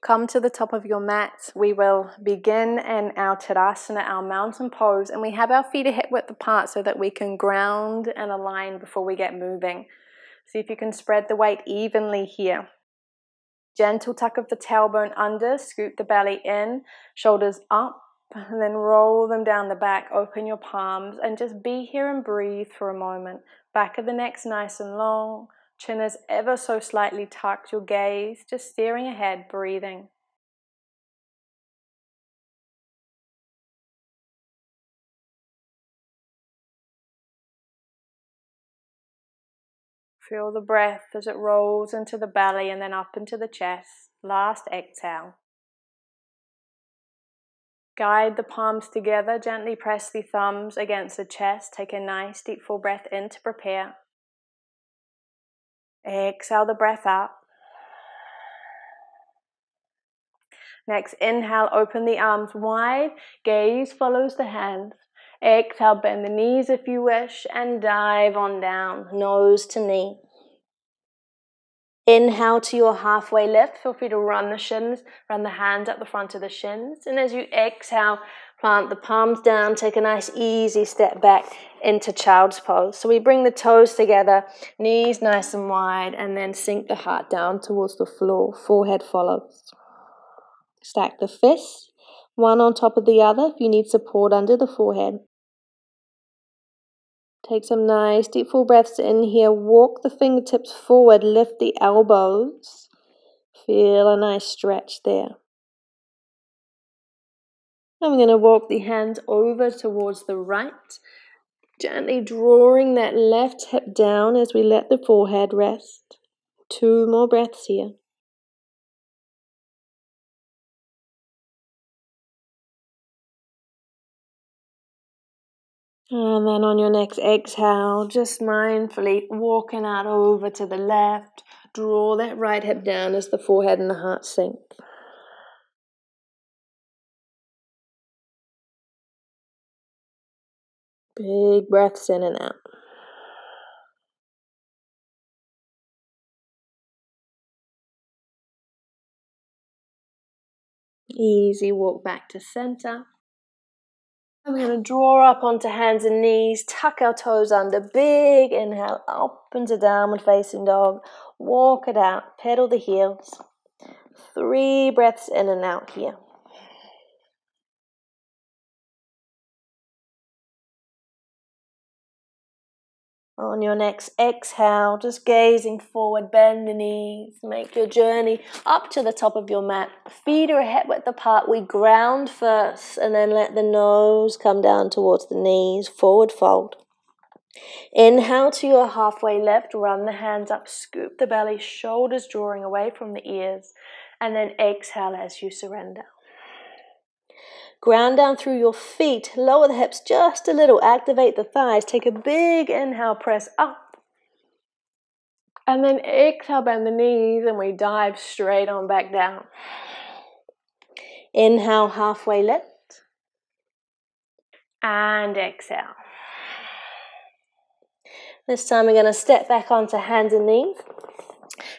Come to the top of your mat. We will begin in our Tadasana, our mountain pose, and we have our feet a hip width apart so that we can ground and align before we get moving. See if you can spread the weight evenly here. Gentle tuck of the tailbone under, scoop the belly in, shoulders up, and then roll them down the back, open your palms, and just be here and breathe for a moment. Back of the neck's nice and long. Chin is ever so slightly tucked, your gaze just staring ahead, breathing. Feel the breath as it rolls into the belly and then up into the chest. Last exhale. Guide the palms together, gently press the thumbs against the chest. Take a nice deep full breath in to prepare. Exhale the breath out. Next, inhale, open the arms wide, gaze follows the hands. Exhale, bend the knees if you wish, and dive on down, nose to knee. Inhale to your halfway lift. Feel free to run the shins, run the hands up the front of the shins. And as you exhale, plant the palms down, take a nice easy step back into child's pose. So we bring the toes together, knees nice and wide, and then sink the heart down towards the floor. Forehead follows. Stack the fists, one on top of the other if you need support under the forehead. Take some nice deep full breaths in here. Walk the fingertips forward, lift the elbows. Feel a nice stretch there. I'm going to walk the hands over towards the right, gently drawing that left hip down as we let the forehead rest. 2 more breaths here. And then on your next exhale, just mindfully walking out over to the left. Draw that right hip down as the forehead and the heart sink. Big breaths in and out. Easy walk back to center. And we're going to draw up onto hands and knees, tuck our toes under, big inhale, up into downward facing dog. Walk it out, pedal the heels. 3 breaths in and out here. On your next exhale, just gazing forward, bend the knees, make your journey up to the top of your mat. Feet are a hip width apart. We ground first and then let the nose come down towards the knees, forward fold. Inhale to your halfway lift, run the hands up, scoop the belly, shoulders drawing away from the ears, and then exhale as you surrender. Ground down through your feet, lower the hips just a little, activate the thighs, take a big inhale, press up. And then exhale, bend the knees, and we dive straight on back down. Inhale, halfway lift. And exhale. This time we're going to step back onto hands and knees.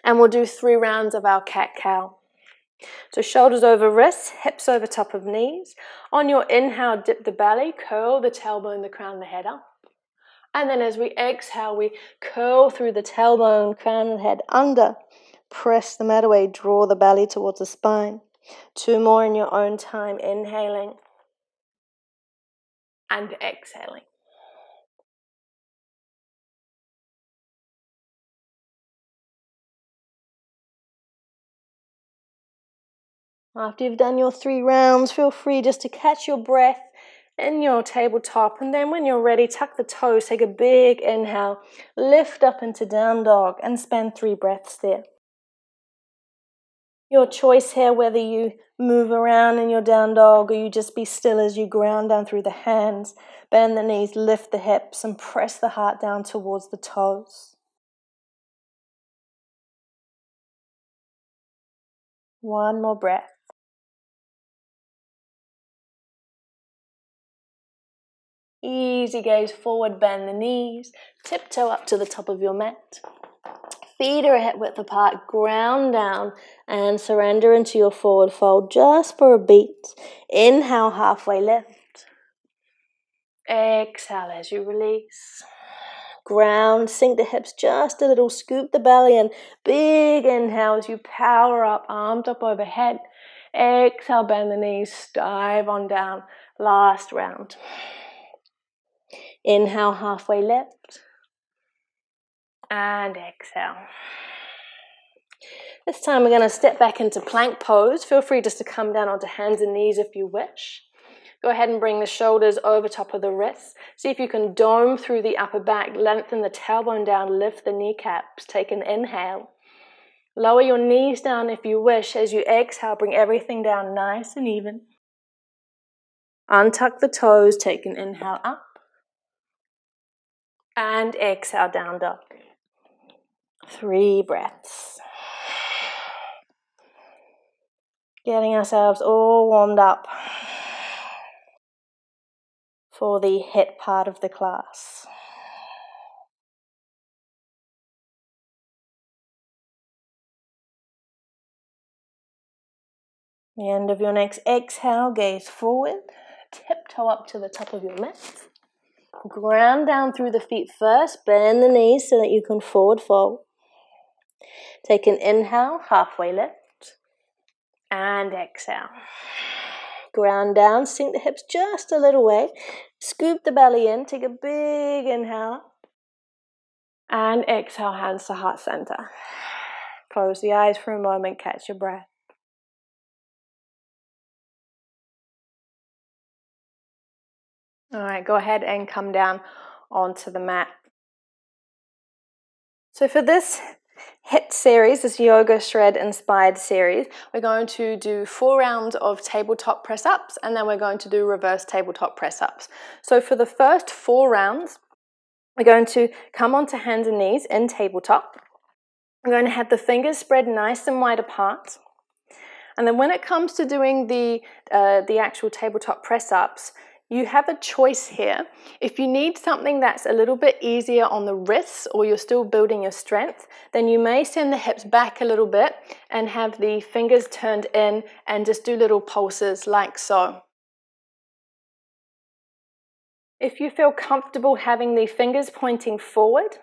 And we'll do 3 rounds of our cat-cow. So shoulders over wrists, hips over top of knees. On your inhale, dip the belly, curl the tailbone, the crown, the head up. And then as we exhale, we curl through the tailbone, crown and head under. Press the mat away, draw the belly towards the spine. 2 more in your own time, inhaling and exhaling. After you've done your 3 rounds, feel free just to catch your breath in your tabletop. And then when you're ready, tuck the toes, take a big inhale, lift up into down dog and spend 3 breaths there. Your choice here, whether you move around in your down dog or you just be still as you ground down through the hands. Bend the knees, lift the hips and press the heart down towards the toes. 1 more breath. Easy gaze forward, bend the knees, tiptoe up to the top of your mat. feet are hip width apart, ground down and surrender into your forward fold just for a beat. Inhale, halfway lift. Exhale as you release. Ground, sink the hips just a little, scoop the belly in. Big inhale as you power up, arms up overhead. Exhale, bend the knees, dive on down. Last round. Inhale, halfway lift. And exhale. This time we're going to step back into plank pose. Feel free just to come down onto hands and knees if you wish. Go ahead and bring the shoulders over top of the wrists. See if you can dome through the upper back, lengthen the tailbone down, lift the kneecaps. Take an inhale. Lower your knees down if you wish. As you exhale, bring everything down nice and even. Untuck the toes, take an inhale up. And exhale, down dog. 3 breaths. Getting ourselves all warmed up for the HIIT part of the class. The end of your next exhale, gaze forward, tiptoe up to the top of your mat. Ground down through the feet first, bend the knees so that you can forward fold. Take an inhale, halfway lift, and exhale. Ground down, sink the hips just a little way, scoop the belly in, take a big inhale, and exhale, hands to heart center. Close the eyes for a moment, catch your breath. All right, go ahead and come down onto the mat. So for this HIIT series, this yoga shred inspired series, we're going to do 4 rounds of tabletop press ups, and then we're going to do reverse tabletop press ups. So for the first 4 rounds, we're going to come onto hands and knees in tabletop. We're going to have the fingers spread nice and wide apart. And then when it comes to doing the actual tabletop press ups, you have a choice here. If you need something that's a little bit easier on the wrists, or you're still building your strength, then you may send the hips back a little bit and have the fingers turned in and just do little pulses like so. If you feel comfortable having the fingers pointing forward,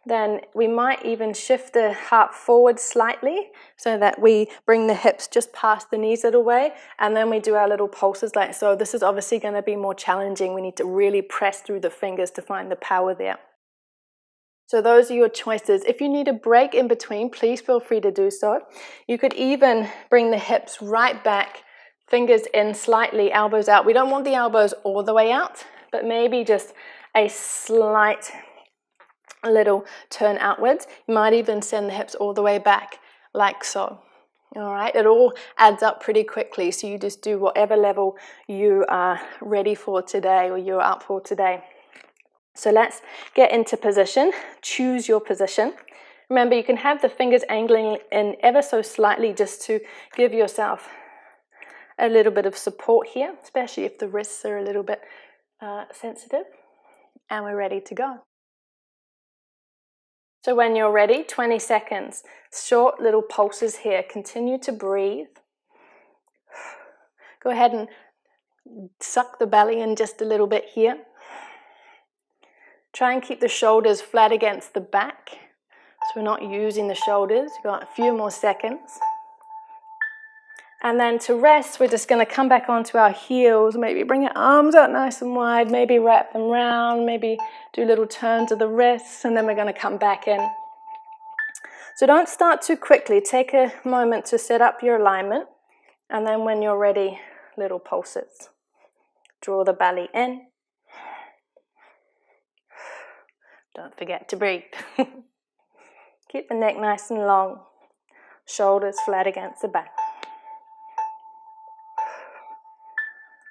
then we might even shift the heart forward slightly so that we bring the hips just past the knees a little way, and then we do our little pulses like so. This is obviously going to be more challenging. We need to really press through the fingers to find the power there. So those are your choices. If you need a break in between, please feel free to do so. You could even bring the hips right back, fingers in slightly, elbows out. We don't want the elbows all the way out, but maybe just a slight little turn outwards. You might even send the hips all the way back like so. All right, it all adds up pretty quickly, so you just do whatever level you are ready for today or you're up for today. So let's get into position. Choose your position. Remember, you can have the fingers angling in ever so slightly just to give yourself a little bit of support here, especially if the wrists are a little bit sensitive. And we're ready to go. So when you're ready, 20 seconds, short little pulses here. Continue to breathe. Go ahead and suck the belly in just a little bit here. Try and keep the shoulders flat against the back, so we're not using the shoulders. We've got a few more seconds. And then to rest, we're just going to come back onto our heels, maybe bring your arms out nice and wide, maybe wrap them round, maybe do little turns of the wrists, and then we're going to come back in. So don't start too quickly. Take a moment to set up your alignment, and then when you're ready, little pulses. Draw the belly in. Don't forget to breathe. Keep the neck nice and long, shoulders flat against the back.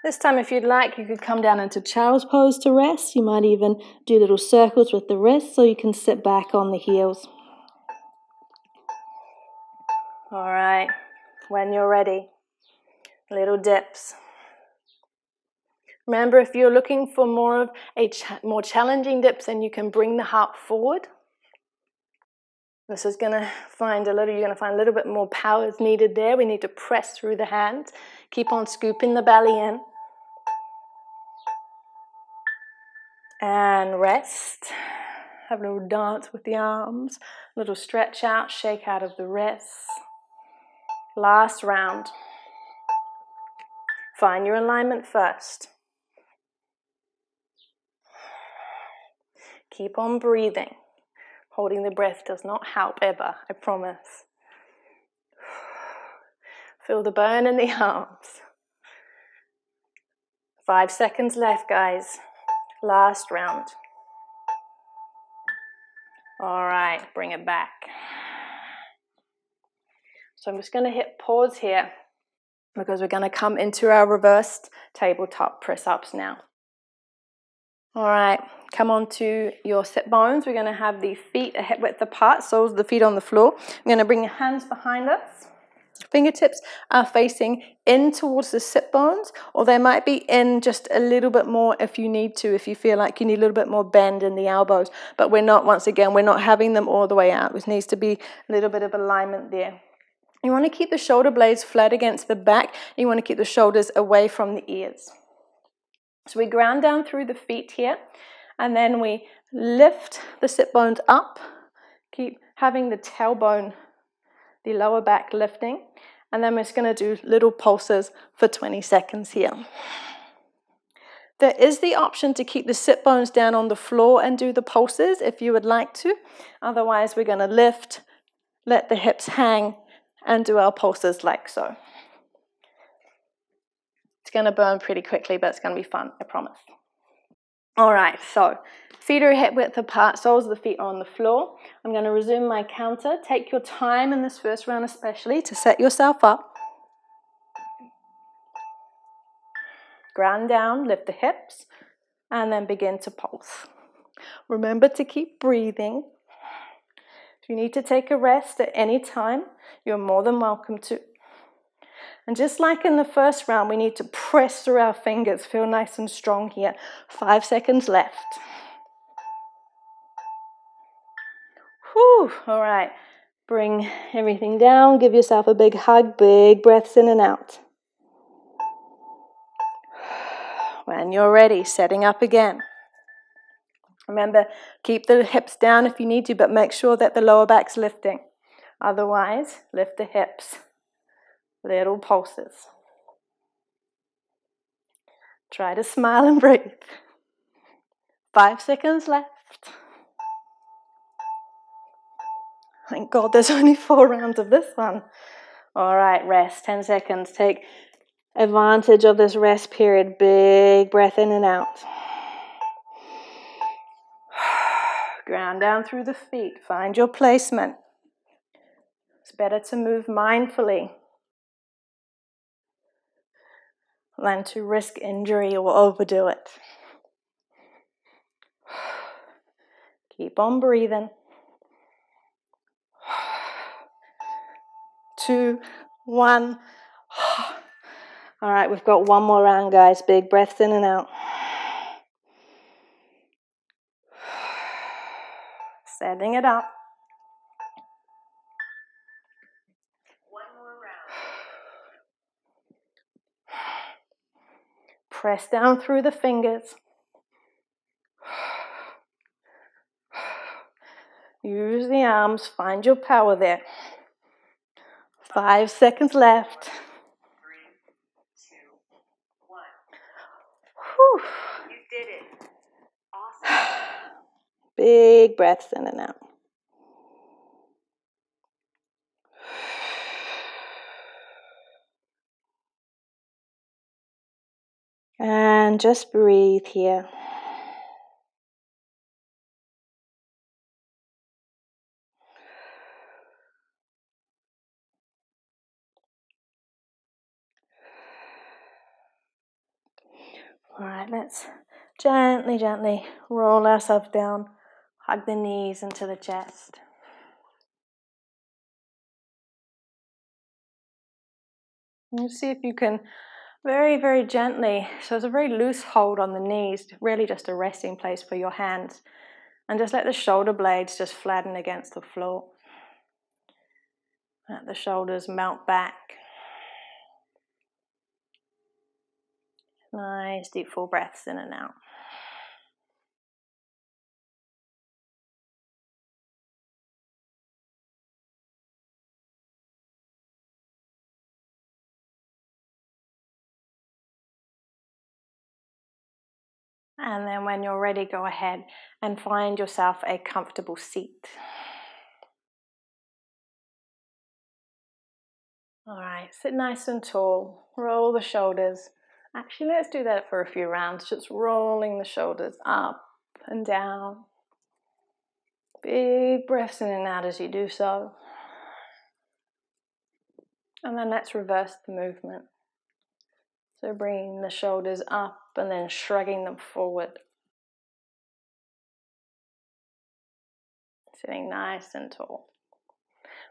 This time, if you'd like, you could come down into child's pose to rest. You might even do little circles with the wrists, so you can sit back on the heels. All right, when you're ready, little dips. Remember, if you're looking for more of more challenging dips, then you can bring the heart forward. This is going to find you're going to find a little bit more power is needed there. We need to press through the hands. Keep on scooping the belly in. And rest. Have a little dance with the arms. A little stretch out, shake out of the wrists. Last round. Find your alignment first. Keep on breathing. Holding the breath does not help ever, I promise. Feel the burn in the arms. 5 seconds left, guys. Last round. All right, bring it back. So I'm just going to hit pause here because we're going to come into our reversed tabletop press ups now. All right, come on to your sit bones. We're going to have the feet a hip width apart, soles of the feet on the floor. We're going to bring your hands behind us. Fingertips are facing in towards the sit bones, or they might be in just a little bit more if you need to, if you feel like you need a little bit more bend in the elbows. But we're not, once again, we're not having them all the way out. There needs to be a little bit of alignment there. You want to keep the shoulder blades flat against the back. You want to keep the shoulders away from the ears. So we ground down through the feet here, and then we lift the sit bones up. Keep having the tailbone, the lower back lifting, and then we're just going to do little pulses for 20 seconds here. There is the option to keep the sit bones down on the floor and do the pulses if you would like to. Otherwise, we're going to lift, let the hips hang, and do our pulses like so. It's going to burn pretty quickly, but it's going to be fun, I promise. All right, so feet are hip width apart, soles of the feet are on the floor. I'm going to resume my counter. Take your time in this first round especially to set yourself up. Ground down, lift the hips, and then begin to pulse. Remember to keep breathing. If you need to take a rest at any time, you're more than welcome to. And just like in the first round, we need to press through our fingers. Feel nice and strong here. 5 seconds left. Whew. All right. Bring everything down. Give yourself a big hug. Big breaths in and out. When you're ready, setting up again. Remember, keep the hips down if you need to, but make sure that the lower back's lifting. Otherwise, lift the hips. Little pulses. Try to smile and breathe. 5 seconds left. Thank God there's only 4 rounds of this one. All right, rest. 10 seconds. Take advantage of this rest period. Big breath in and out. Ground down through the feet. Find your placement. It's better to move mindfully than to risk injury or overdo it. Keep on breathing. 2, 1. All right, we've got one more round, guys. Big breaths in and out. Setting it up. One more round. Press down through the fingers. Use the arms. Find your power there. 5 seconds left. 3, 2, 1. Whew. You did it. Awesome. Big breaths in and out. And just breathe here. All right, let's gently, gently roll ourselves down. Hug the knees into the chest. And see if you can very, very gently, so it's a very loose hold on the knees, really just a resting place for your hands. And just let the shoulder blades just flatten against the floor. Let the shoulders melt back. Nice deep full breaths in and out. And then when you're ready, go ahead and find yourself a comfortable seat. All right, sit nice and tall, roll the shoulders. Actually, let's do that for a few rounds, just rolling the shoulders up and down. Big breaths in and out as you do so. And then let's reverse the movement. So bringing the shoulders up and then shrugging them forward. Sitting nice and tall.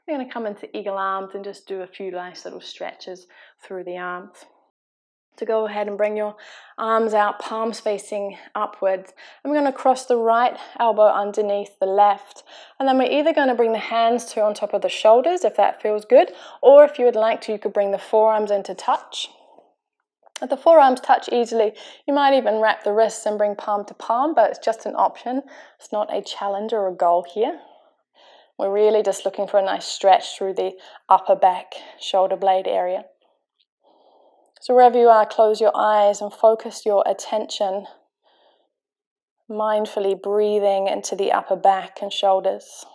We're going to come into eagle arms and just do a few nice little stretches through the arms. So go ahead and bring your arms out, palms facing upwards. And we're going to cross the right elbow underneath the left. And then we're either going to bring the hands to on top of the shoulders, if that feels good, or if you would like to, you could bring the forearms into touch. If the forearms touch easily, you might even wrap the wrists and bring palm to palm, but it's just an option. It's not a challenge or a goal here. We're really just looking for a nice stretch through the upper back, shoulder blade area. So wherever you are, close your eyes and focus your attention, mindfully breathing into the upper back and shoulders.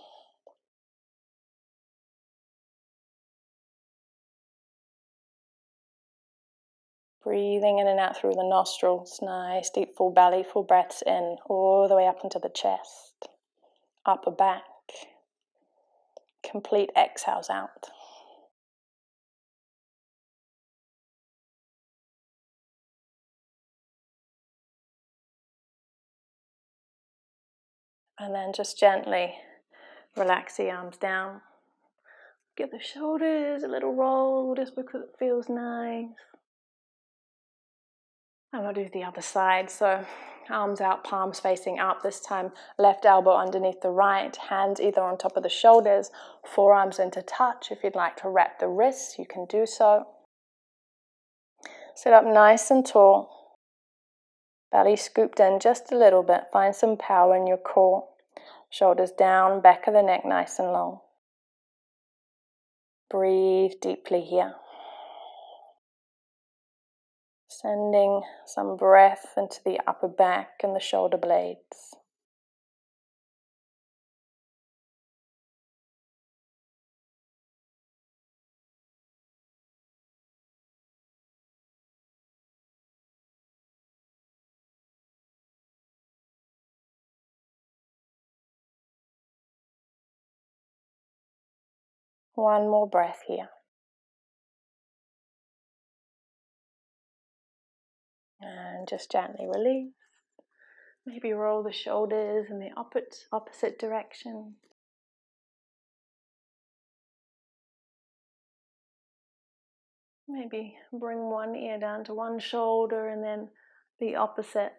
Breathing in and out through the nostrils, nice deep full belly, full breaths in, all the way up into the chest, upper back, complete exhales out. And then just gently relax the arms down. Give the shoulders a little roll just because it feels nice. And we'll do the other side. So arms out, palms facing up. This time left elbow underneath the right, hands either on top of the shoulders, forearms into touch. If you'd like to wrap the wrists, you can do so. Sit up nice and tall. Belly scooped in just a little bit. Find some power in your core. Shoulders down, back of the neck nice and long. Breathe deeply here. Sending some breath into the upper back and the shoulder blades. One more breath here. And just gently release. Maybe roll the shoulders in the opposite direction. Maybe bring one ear down to one shoulder and then the opposite.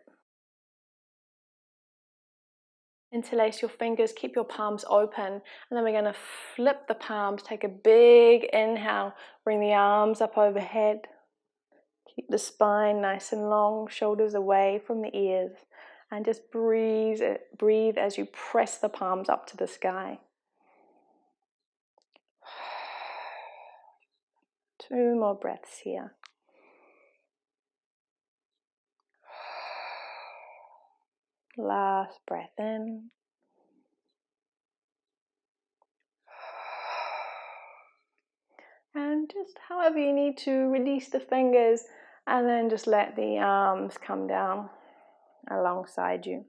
Interlace your fingers, keep your palms open, and then we're going to flip the palms. Take a big inhale, bring the arms up overhead. Keep the spine nice and long, shoulders away from the ears, and just breathe as you press the palms up to the sky. 2 more breaths here. Last breath in. And just however you need to, release the fingers and then just let the arms come down alongside you.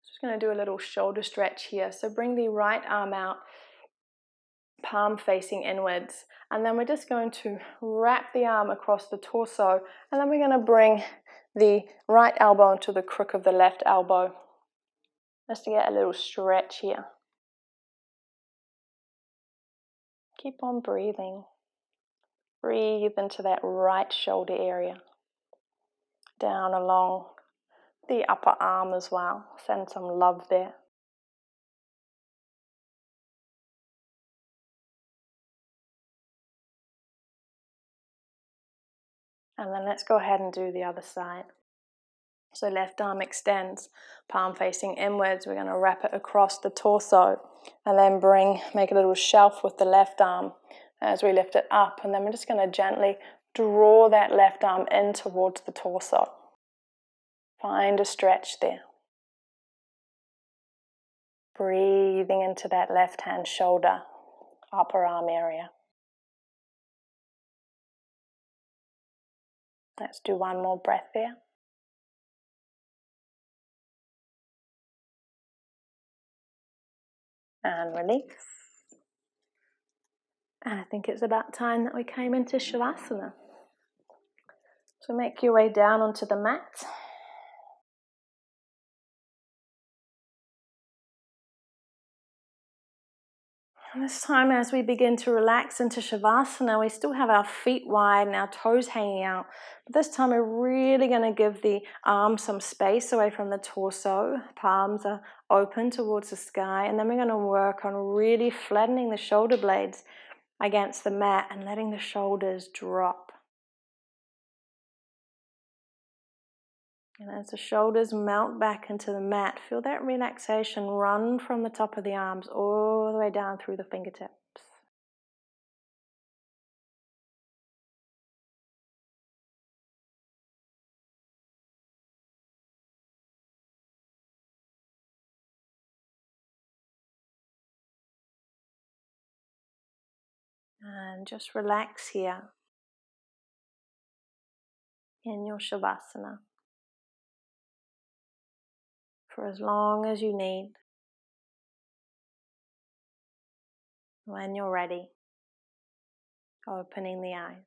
Just going to do a little shoulder stretch here. So bring the right arm out, palm facing inwards. And then we're just going to wrap the arm across the torso. And then we're going to bring the right elbow into the crook of the left elbow. Just to get a little stretch here. Keep on breathing. Breathe into that right shoulder area. Down along the upper arm as well. Send some love there. And then let's go ahead and do the other side. So left arm extends, palm facing inwards. We're going to wrap it across the torso and then make a little shelf with the left arm as we lift it up. And then we're just going to gently draw that left arm in towards the torso. Find a stretch there. Breathing into that left hand shoulder, upper arm area. Let's do one more breath there. And release. And I think it's about time that we came into Shavasana. So make your way down onto the mat. And this time, as we begin to relax into Shavasana, we still have our feet wide and our toes hanging out. But this time we're really going to give the arms some space away from the torso. Palms are open towards the sky. And then we're going to work on really flattening the shoulder blades against the mat and letting the shoulders drop. And as the shoulders melt back into the mat, feel that relaxation run from the top of the arms all the way down through the fingertips. And just relax here in your Shavasana for as long as you need. When you're ready, opening the eyes.